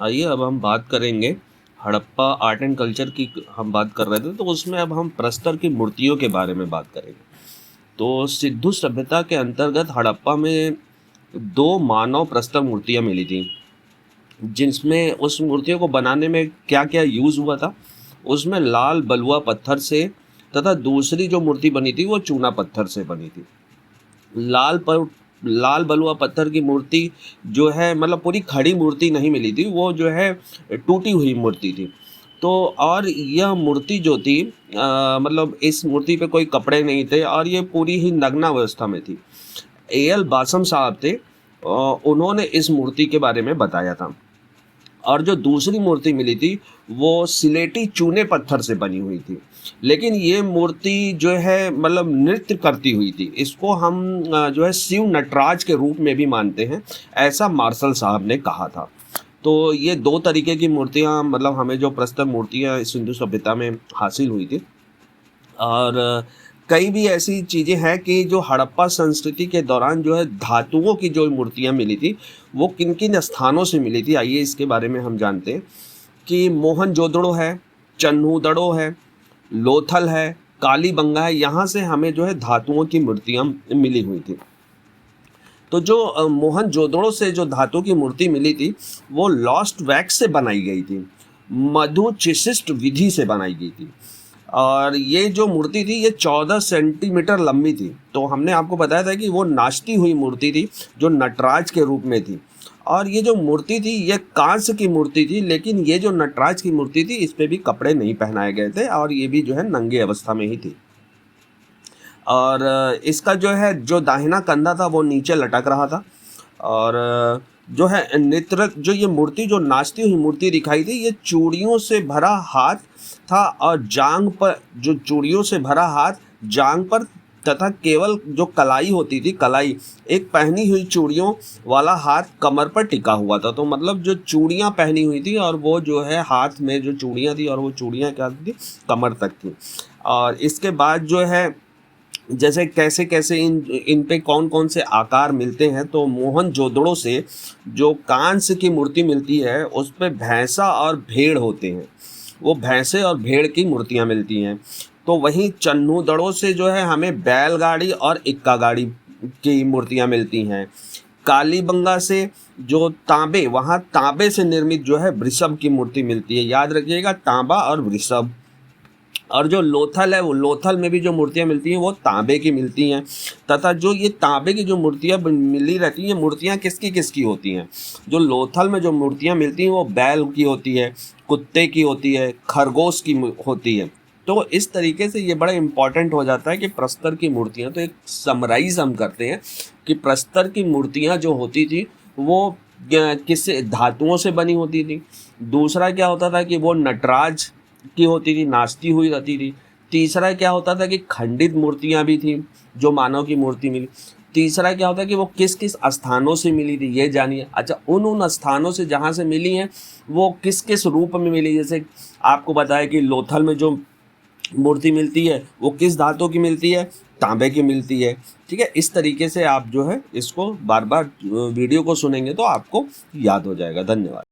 आइए अब हम बात करेंगे हड़प्पा आर्ट एंड कल्चर की। हम बात कर रहे थे तो उसमें अब हम प्रस्तर की मूर्तियों के बारे में बात करेंगे। तो सिंधु सभ्यता के अंतर्गत हड़प्पा में 2 मानव प्रस्तर मूर्तियां मिली थी, जिसमें उस मूर्तियों को बनाने में क्या क्या यूज़ हुआ था। उसमें लाल बलुआ पत्थर से तथा दूसरी जो मूर्ति बनी थी वो चूना पत्थर से बनी थी। लाल पर लाल बलुआ पत्थर की मूर्ति जो है मतलब पूरी खड़ी मूर्ति नहीं मिली थी, वो जो है टूटी हुई मूर्ति थी। तो और यह मूर्ति जो थी मतलब इस मूर्ति पे कोई कपड़े नहीं थे और ये पूरी ही नग्नावस्था में थी। एएल बासम साहब थे, उन्होंने इस मूर्ति के बारे में बताया था। और जो दूसरी मूर्ति मिली थी वो सिलेटी चूने पत्थर से बनी हुई थी, लेकिन ये मूर्ति जो है मतलब नृत्य करती हुई थी। इसको हम जो है शिव नटराज के रूप में भी मानते हैं, ऐसा मार्शल साहब ने कहा था। तो ये 2 तरीके की मूर्तियाँ मतलब हमें जो प्रस्तुत मूर्तियाँ सिंधु सभ्यता में हासिल हुई थी। और कई भी ऐसी चीज़ें हैं कि जो हड़प्पा संस्कृति के दौरान जो है धातुओं की जो मूर्तियाँ मिली थी वो किन किन स्थानों से मिली थी, आइए इसके बारे में हम जानते हैं। कि मोहनजोदड़ो है, चन्हूदड़ो है, लोथल है, कालीबंगा है, यहाँ से हमें जो है धातुओं की मूर्तियाँ मिली हुई थी। तो जो मोहनजोदड़ो से जो धातु की मूर्ति मिली थी वो लॉस्ट वैक्स से बनाई गई थी, मधुचिशिष्ट विधि से बनाई गई थी। और ये जो मूर्ति थी ये 14 सेंटीमीटर लंबी थी। तो हमने आपको बताया था कि वो नाचती हुई मूर्ति थी जो नटराज के रूप में थी। और ये जो मूर्ति थी ये कांस्य की मूर्ति थी, लेकिन ये जो नटराज की मूर्ति थी इस पे भी कपड़े नहीं पहनाए गए थे और ये भी जो है नंगे अवस्था में ही थी। और इसका जो है जो दाहिना कंधा था वो नीचे लटक रहा था। और जो है नेत्र जो ये मूर्ति जो नाचती हुई मूर्ति दिखाई थी ये चूड़ियों से भरा हाथ था और जांग पर जो चूड़ियों से भरा हाथ जांग पर तथा केवल जो कलाई होती थी कलाई एक पहनी हुई चूड़ियों वाला हाथ कमर पर टिका हुआ था। तो मतलब जो चूड़ियाँ पहनी हुई थी और वो जो है हाथ में जो चूड़ियाँ थी और वो चूड़ियाँ क्या थी कमर तक थी। और इसके बाद जो है जैसे कैसे कैसे इन पे कौन कौन से आकार मिलते हैं, तो मोहनजोदड़ो से जो कांस्य की मूर्ति मिलती है उस पे भैंसा और भेड़ होते हैं, वो भैंसे और भेड़ की मूर्तियां मिलती हैं। तो वहीं चन्हूदड़ो से जो है हमें बैलगाड़ी और इक्का गाड़ी की मूर्तियां मिलती हैं। कालीबंगा से जो तांबे वहाँ तांबे से निर्मित जो है वृषभ की मूर्ति मिलती है, याद रखिएगा तांबा और वृषभ। और जो लोथल है वो लोथल में भी जो मूर्तियाँ मिलती हैं वो तांबे की मिलती हैं। तथा जो ये तांबे की जो मूर्तियाँ मिली रहती हैं मूर्तियाँ किसकी किसकी होती हैं, जो लोथल में जो मूर्तियाँ मिलती हैं वो बैल की होती है, कुत्ते की होती है, खरगोश की होती है। तो इस तरीके से ये बड़ा इम्पॉर्टेंट हो जाता है कि प्रस्तर की मूर्तियाँ, तो एक समराइज हम करते हैं कि प्रस्तर की मूर्तियाँ जो होती थी वो किस धातुओं से बनी होती थी। दूसरा क्या होता था कि वो नटराज की होती थी, नाचती हुई रहती थी। तीसरा क्या होता था कि खंडित मूर्तियाँ भी थी जो मानव की मूर्ति मिली। तीसरा क्या होता है कि वो किस किस स्थानों से मिली थी ये जानिए। अच्छा, उन स्थानों से जहाँ से मिली हैं वो किस किस रूप में मिली, जैसे आपको बताया कि लोथल में जो मूर्ति मिलती है वो किस धातु की मिलती है, तांबे की मिलती है। ठीक है, इस तरीके से आप जो है इसको बार बार वीडियो को सुनेंगे तो आपको याद हो जाएगा। धन्यवाद।